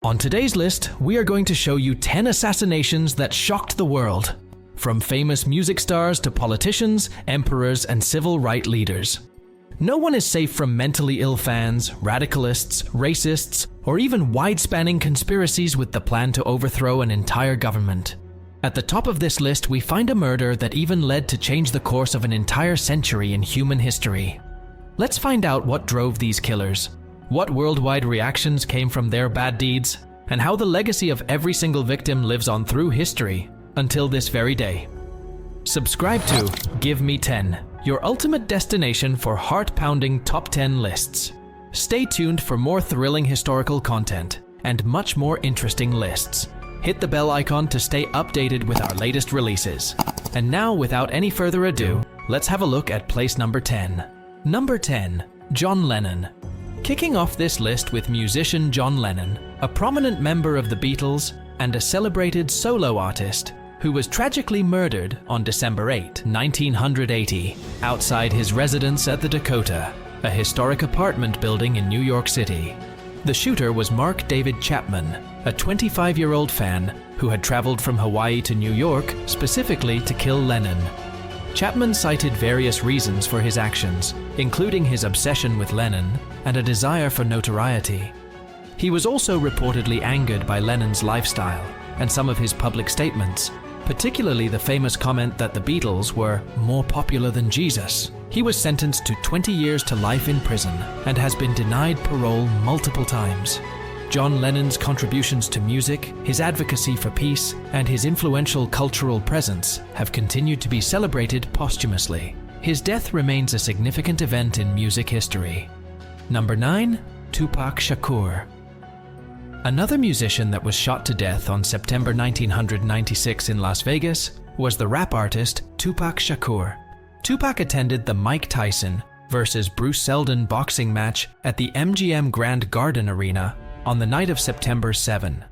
On today's list, we are going to show you 10 assassinations that shocked the world, from famous music stars to politicians, emperors, and civil rights leaders. No one is safe from mentally ill fans, radicalists, racists, or even wide-spanning conspiracies with the plan to overthrow an entire government. At the top of this list, we find a murder that even led to change the course of an entire century in human history. Let's find out what drove these killers, what worldwide reactions came from their bad deeds, and how the legacy of every single victim lives on through history until this very day. Subscribe to Give Me 10, your ultimate destination for heart-pounding top 10 lists. Stay tuned for more thrilling historical content and much more interesting lists. Hit the bell icon to stay updated with our latest releases. And now, without any further ado, let's have a look at place number 10. Number 10. John Lennon. Kicking off this list with musician John Lennon, a prominent member of the Beatles and a celebrated solo artist who was tragically murdered on December 8, 1980, outside his residence at the Dakota, a historic apartment building in New York City. The shooter was Mark David Chapman, a 25-year-old fan who had traveled from Hawaii to New York specifically to kill Lennon. Chapman cited various reasons for his actions, including his obsession with Lennon and a desire for notoriety. He was also reportedly angered by Lennon's lifestyle and some of his public statements, particularly the famous comment that the Beatles were more popular than Jesus. He was sentenced to 20 years to life in prison and has been denied parole multiple times. John Lennon's contributions to music, his advocacy for peace, and his influential cultural presence have continued to be celebrated posthumously. His death remains a significant event in music history. Number 9. Tupac Shakur. Another musician that was shot to death on September 1996 in Las Vegas was the rap artist Tupac Shakur. Tupac attended the Mike Tyson versus Bruce Seldon boxing match at the MGM Grand Garden Arena on the night of September 7.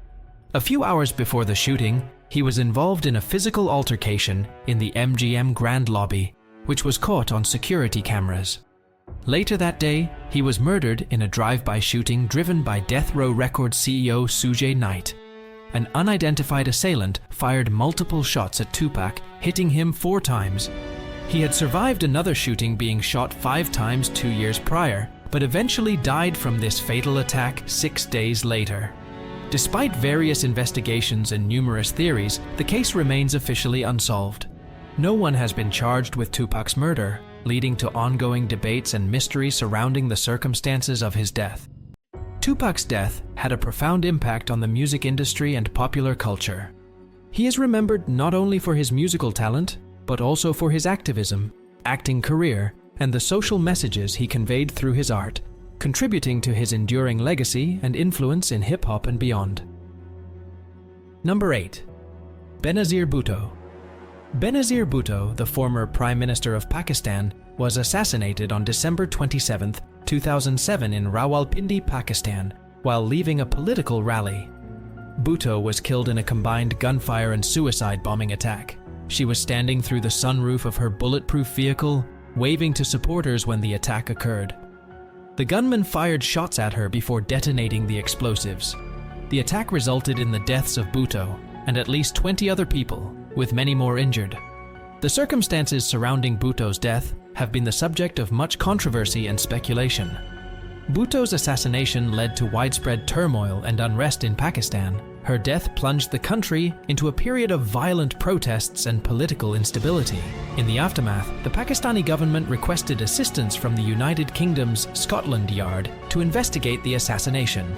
A few hours before the shooting, he was involved in a physical altercation in the MGM Grand lobby, which was caught on security cameras. Later that day, he was murdered in a drive-by shooting driven by Death Row Records CEO Suge Knight. An unidentified assailant fired multiple shots at Tupac, hitting him 4 times. He had survived another shooting being shot 5 times 2 years prior, but eventually died from this fatal attack 6 days later. Despite various investigations and numerous theories, the case remains officially unsolved. No one has been charged with Tupac's murder, leading to ongoing debates and mystery surrounding the circumstances of his death. Tupac's death had a profound impact on the music industry and popular culture. He is remembered not only for his musical talent, but also for his activism, acting career, and the social messages he conveyed through his art, contributing to his enduring legacy and influence in hip-hop and beyond. Number 8. Benazir Bhutto. Benazir Bhutto, the former Prime Minister of Pakistan, was assassinated on December 27, 2007 in Rawalpindi, Pakistan, while leaving a political rally. Bhutto was killed in a combined gunfire and suicide bombing attack. She was standing through the sunroof of her bulletproof vehicle, waving to supporters when the attack occurred. The gunman fired shots at her before detonating the explosives. The attack resulted in the deaths of Bhutto and at least 20 other people, with many more injured. The circumstances surrounding Bhutto's death have been the subject of much controversy and speculation. Bhutto's assassination led to widespread turmoil and unrest in Pakistan. Her death plunged the country into a period of violent protests and political instability. In the aftermath, the Pakistani government requested assistance from the United Kingdom's Scotland Yard to investigate the assassination.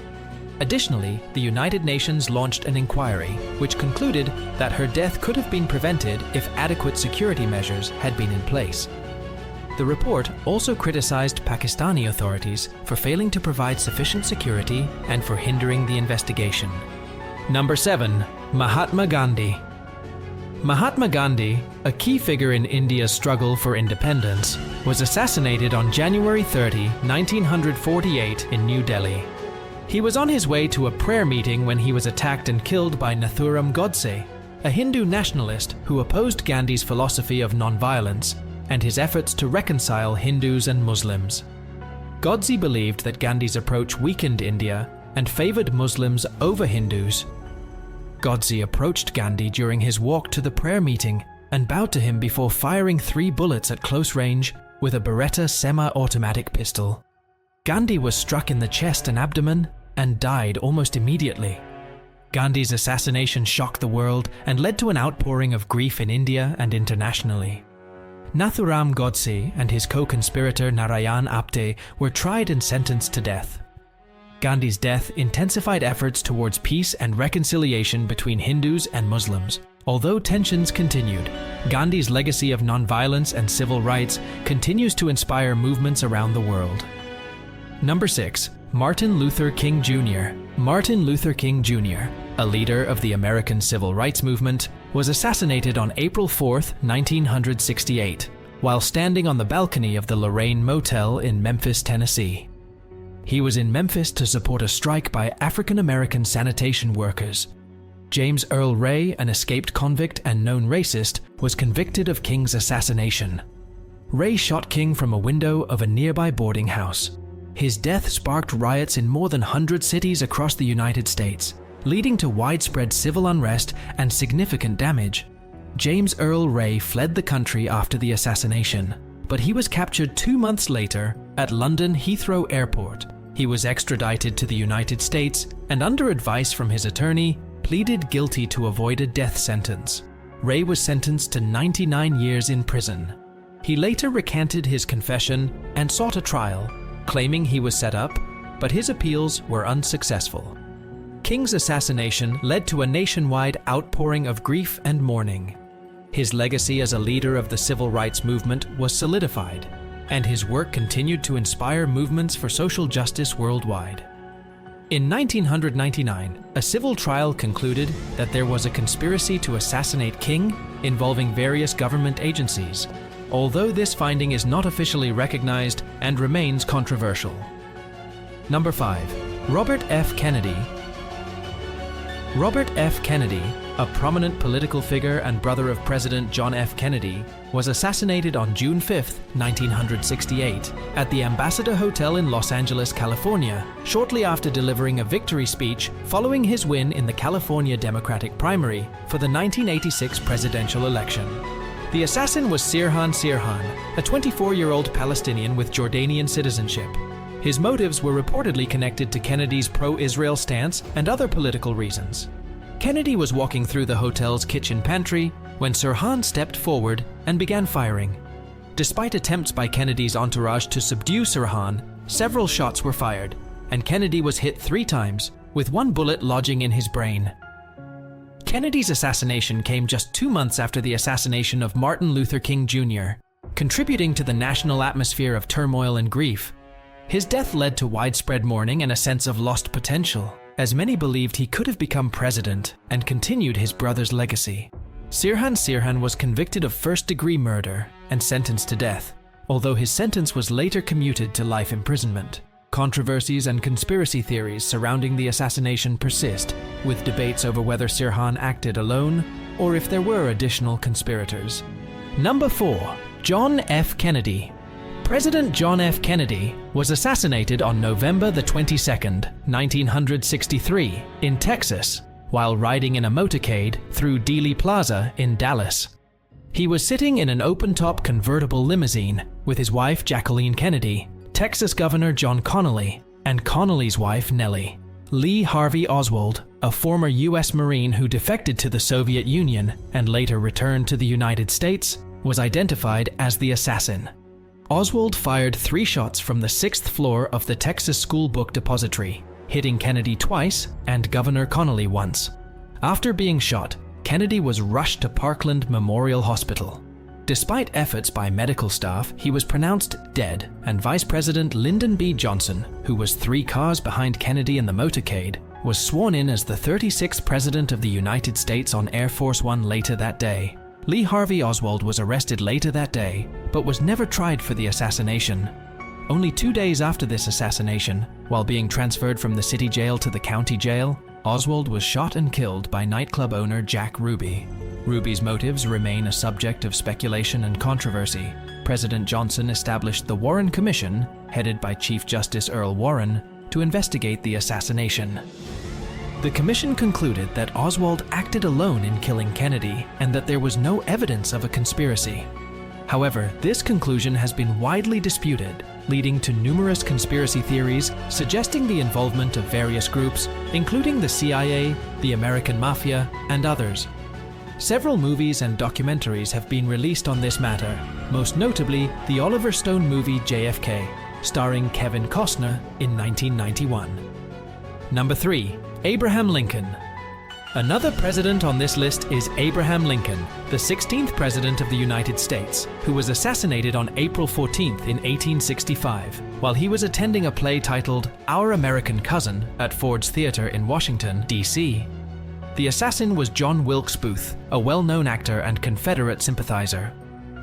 Additionally, the United Nations launched an inquiry, which concluded that her death could have been prevented if adequate security measures had been in place. The report also criticized Pakistani authorities for failing to provide sufficient security and for hindering the investigation. Number 7. Mahatma Gandhi. Mahatma Gandhi, a key figure in India's struggle for independence, was assassinated on January 30, 1948 in New Delhi. He was on his way to a prayer meeting when he was attacked and killed by Nathuram Godse, a Hindu nationalist who opposed Gandhi's philosophy of nonviolence and his efforts to reconcile Hindus and Muslims. Godse believed that Gandhi's approach weakened India and favored Muslims over Hindus. Godse approached Gandhi during his walk to the prayer meeting and bowed to him before firing 3 bullets at close range with a Beretta semi-automatic pistol. Gandhi was struck in the chest and abdomen and died almost immediately. Gandhi's assassination shocked the world and led to an outpouring of grief in India and internationally. Nathuram Godse and his co-conspirator Narayan Apte were tried and sentenced to death. Gandhi's death intensified efforts towards peace and reconciliation between Hindus and Muslims. Although tensions continued, Gandhi's legacy of nonviolence and civil rights continues to inspire movements around the world. Number 6. Martin Luther King Jr. Martin Luther King Jr., a leader of the American Civil Rights Movement, was assassinated on April 4, 1968, while standing on the balcony of the Lorraine Motel in Memphis, Tennessee. He was in Memphis to support a strike by African-American sanitation workers. James Earl Ray, an escaped convict and known racist, was convicted of King's assassination. Ray shot King from a window of a nearby boarding house. His death sparked riots in more than 100 cities across the United States, leading to widespread civil unrest and significant damage. James Earl Ray fled the country after the assassination, but he was captured 2 months later at London Heathrow Airport. He was extradited to the United States and, under advice from his attorney, pleaded guilty to avoid a death sentence. Ray was sentenced to 99 years in prison. He later recanted his confession and sought a trial, claiming he was set up, but his appeals were unsuccessful. King's assassination led to a nationwide outpouring of grief and mourning. His legacy as a leader of the civil rights movement was solidified, and his work continued to inspire movements for social justice worldwide. In 1999, a civil trial concluded that there was a conspiracy to assassinate King involving various government agencies, although this finding is not officially recognized and remains controversial. Number 5. Robert F. Kennedy. Robert F. Kennedy, a prominent political figure and brother of President John F. Kennedy, was assassinated on June 5, 1968, at the Ambassador Hotel in Los Angeles, California, shortly after delivering a victory speech following his win in the California Democratic primary for the 1986 presidential election. The assassin was Sirhan Sirhan, a 24-year-old Palestinian with Jordanian citizenship. His motives were reportedly connected to Kennedy's pro-Israel stance and other political reasons. Kennedy was walking through the hotel's kitchen pantry when Sirhan stepped forward and began firing. Despite attempts by Kennedy's entourage to subdue Sirhan, several shots were fired, and Kennedy was hit 3 times, with 1 bullet lodging in his brain. Kennedy's assassination came just 2 months after the assassination of Martin Luther King Jr., contributing to the national atmosphere of turmoil and grief. His death led to widespread mourning and a sense of lost potential, as many believed he could have become president and continued his brother's legacy. Sirhan Sirhan was convicted of first-degree murder and sentenced to death, although his sentence was later commuted to life imprisonment. Controversies and conspiracy theories surrounding the assassination persist, with debates over whether Sirhan acted alone or if there were additional conspirators. Number 4. John F. Kennedy. President John F. Kennedy was assassinated on November the 22nd, 1963, in Texas, while riding in a motorcade through Dealey Plaza in Dallas. He was sitting in an open-top convertible limousine with his wife Jacqueline Kennedy, Texas Governor John Connally, and Connally's wife Nellie. Lee Harvey Oswald, a former U.S. Marine who defected to the Soviet Union and later returned to the United States, was identified as the assassin. Oswald fired 3 shots from the 6th floor of the Texas School Book Depository, hitting Kennedy twice and Governor Connally once. After being shot, Kennedy was rushed to Parkland Memorial Hospital. Despite efforts by medical staff, he was pronounced dead, and Vice President Lyndon B. Johnson, who was 3 cars behind Kennedy in the motorcade, was sworn in as the 36th President of the United States on Air Force One later that day. Lee Harvey Oswald was arrested later that day, but was never tried for the assassination. Only 2 days after this assassination, while being transferred from the city jail to the county jail, Oswald was shot and killed by nightclub owner Jack Ruby. Ruby's motives remain a subject of speculation and controversy. President Johnson established the Warren Commission, headed by Chief Justice Earl Warren, to investigate the assassination. The commission concluded that Oswald acted alone in killing Kennedy and that there was no evidence of a conspiracy. However, this conclusion has been widely disputed, leading to numerous conspiracy theories suggesting the involvement of various groups, including the CIA, the American Mafia, and others. Several movies and documentaries have been released on this matter, most notably the Oliver Stone movie JFK, starring Kevin Costner in 1991. Number 3. Abraham Lincoln. Another president on this list is Abraham Lincoln, the 16th President of the United States, who was assassinated on April 14th in 1865, while he was attending a play titled Our American Cousin at Ford's Theater in Washington, D.C. The assassin was John Wilkes Booth, a well-known actor and Confederate sympathizer.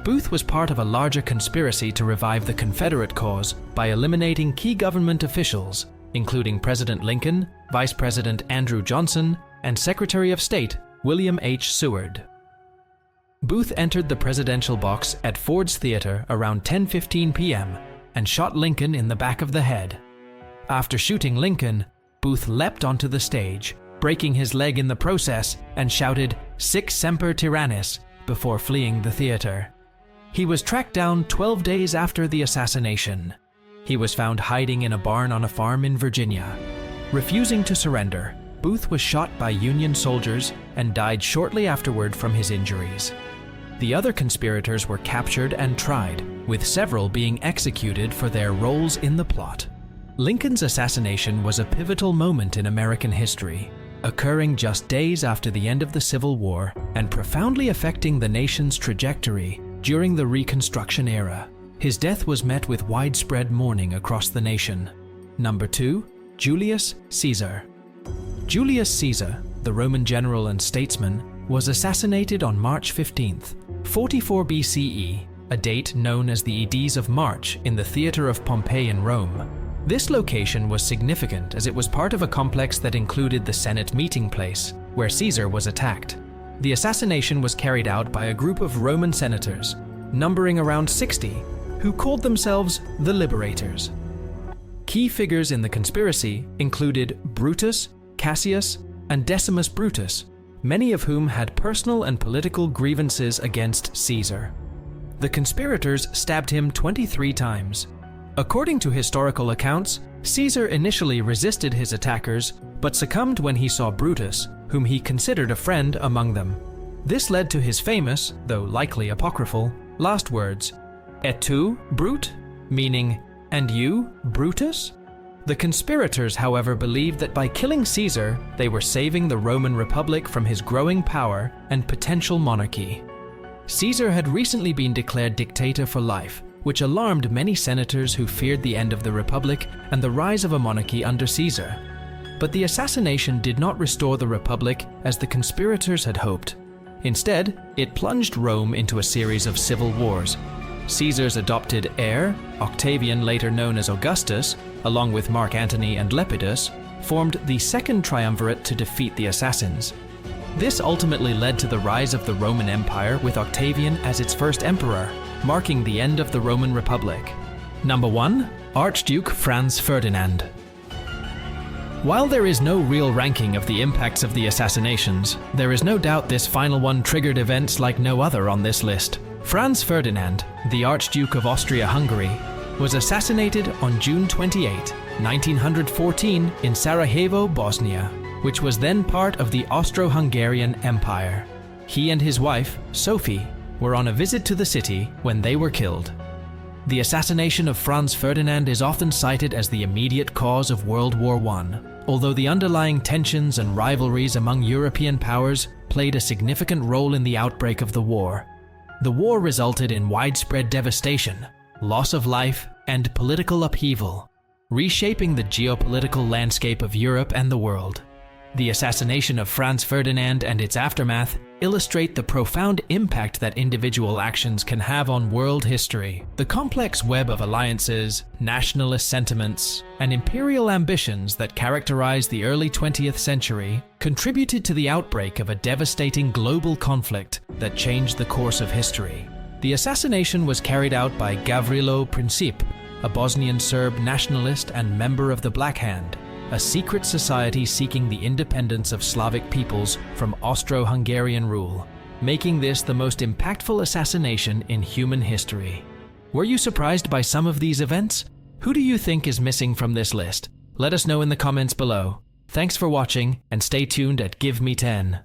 Booth was part of a larger conspiracy to revive the Confederate cause by eliminating key government officials, including President Lincoln, Vice President Andrew Johnson, and Secretary of State William H. Seward. Booth entered the presidential box at Ford's Theater around 10:15 p.m. and shot Lincoln in the back of the head. After shooting Lincoln, Booth leapt onto the stage, breaking his leg in the process, and shouted "Sic semper tyrannis" before fleeing the theater. He was tracked down 12 days after the assassination. He was found hiding in a barn on a farm in Virginia. Refusing to surrender, Booth was shot by Union soldiers and died shortly afterward from his injuries. The other conspirators were captured and tried, with several being executed for their roles in the plot. Lincoln's assassination was a pivotal moment in American history, occurring just days after the end of the Civil War and profoundly affecting the nation's trajectory during the Reconstruction era. His death was met with widespread mourning across the nation. Number 2. Julius Caesar. Julius Caesar, the Roman general and statesman, was assassinated on March 15th, 44 BCE, a date known as the Ides of March in the Theatre of Pompey in Rome. This location was significant as it was part of a complex that included the Senate meeting place, where Caesar was attacked. The assassination was carried out by a group of Roman senators, numbering around 60, who called themselves the Liberators. Key figures in the conspiracy included Brutus, Cassius, and Decimus Brutus, many of whom had personal and political grievances against Caesar. The conspirators stabbed him 23 times. According to historical accounts, Caesar initially resisted his attackers, but succumbed when he saw Brutus, whom he considered a friend among them. This led to his famous, though likely apocryphal, last words, "Et tu, Brute?" meaning, "And you, Brutus?" The conspirators, however, believed that by killing Caesar, they were saving the Roman Republic from his growing power and potential monarchy. Caesar had recently been declared dictator for life, which alarmed many senators who feared the end of the Republic and the rise of a monarchy under Caesar. But the assassination did not restore the Republic as the conspirators had hoped. Instead, it plunged Rome into a series of civil wars. Caesar's adopted heir, Octavian, later known as Augustus, along with Mark Antony and Lepidus, formed the second triumvirate to defeat the assassins. This ultimately led to the rise of the Roman Empire with Octavian as its first emperor, marking the end of the Roman Republic. Number 1. Archduke Franz Ferdinand. While there is no real ranking of the impacts of the assassinations, there is no doubt this final one triggered events like no other on this list. Franz Ferdinand, the Archduke of Austria-Hungary, was assassinated on June 28, 1914 in Sarajevo, Bosnia, which was then part of the Austro-Hungarian Empire. He and his wife, Sophie, were on a visit to the city when they were killed. The assassination of Franz Ferdinand is often cited as the immediate cause of World War I, although the underlying tensions and rivalries among European powers played a significant role in the outbreak of the war. The war resulted in widespread devastation, loss of life, and political upheaval, reshaping the geopolitical landscape of Europe and the world. The assassination of Franz Ferdinand and its aftermath illustrate the profound impact that individual actions can have on world history. The complex web of alliances, nationalist sentiments, and imperial ambitions that characterized the early 20th century contributed to the outbreak of a devastating global conflict that changed the course of history. The assassination was carried out by Gavrilo Princip, a Bosnian Serb nationalist and member of the Black Hand, a secret society seeking the independence of Slavic peoples from Austro-Hungarian rule, making this the most impactful assassination in human history. Were you surprised by some of these events? Who do you think is missing from this list? Let us know in the comments below. Thanks for watching, and stay tuned at Give Me 10.